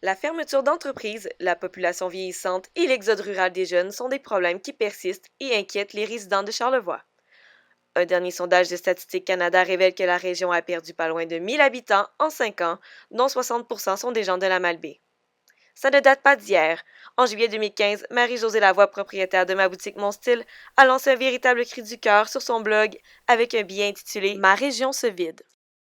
La fermeture d'entreprises, la population vieillissante et l'exode rural des jeunes sont des problèmes qui persistent et inquiètent les résidents de Charlevoix. Un dernier sondage de Statistique Canada révèle que la région a perdu pas loin de 1000 habitants en 5 ans, dont 60% sont des gens de la Malbaie. Ça ne date pas d'hier. En juillet 2015, Marie-Josée Lavoie, propriétaire de ma boutique Mon Style, a lancé un véritable cri du cœur sur son blog avec un billet intitulé Ma région se vide.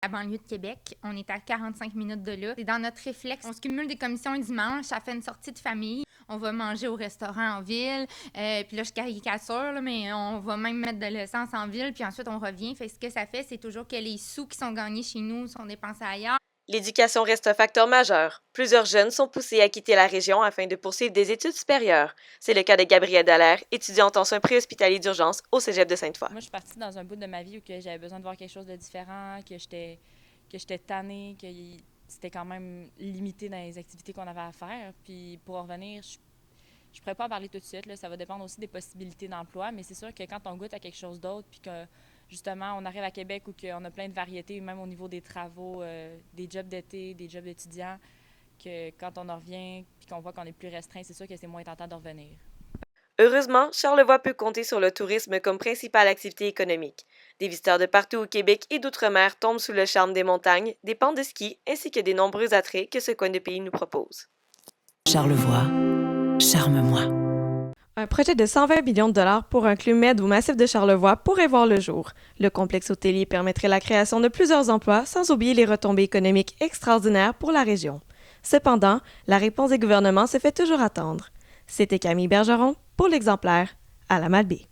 La banlieue de Québec, on est à 45 minutes de là. C'est dans notre réflexe. On se cumule des commissions un dimanche, ça fait une sortie de famille. On va manger au restaurant en ville. Puis là, je caricature, là, mais on va même mettre de l'essence en ville. Puis ensuite, on revient. Fait que ce que ça fait, c'est toujours que les sous qui sont gagnés chez nous sont dépensés ailleurs. L'éducation reste un facteur majeur. Plusieurs jeunes sont poussés à quitter la région afin de poursuivre des études supérieures. C'est le cas de Gabrielle Dallaire, étudiante en soins préhospitaliers d'urgence au cégep de Sainte-Foy. Moi, je suis partie dans un bout de ma vie où j'avais besoin de voir quelque chose de différent, que j'étais tannée, que c'était quand même limité dans les activités qu'on avait à faire. Puis pour en revenir, je ne pourrais pas en parler tout de suite. Là. Ça va dépendre aussi des possibilités d'emploi, mais c'est sûr que quand on goûte à quelque chose d'autre, puis que justement, on arrive à Québec où on a plein de variétés, même au niveau des travaux, des jobs d'été, des jobs d'étudiants, que quand on en revient puis qu'on voit qu'on est plus restreint, c'est sûr que c'est moins tentant de revenir. Heureusement, Charlevoix peut compter sur le tourisme comme principale activité économique. Des visiteurs de partout au Québec et d'outre-mer tombent sous le charme des montagnes, des pentes de ski ainsi que des nombreux attraits que ce coin de pays nous propose. Charlevoix, charme-moi. Un projet de 120 millions de dollars pour un Club Med au massif de Charlevoix pourrait voir le jour. Le complexe hôtelier permettrait la création de plusieurs emplois sans oublier les retombées économiques extraordinaires pour la région. Cependant, la réponse des gouvernements se fait toujours attendre. C'était Camille Bergeron pour l'Exemplaire à la Malbaie.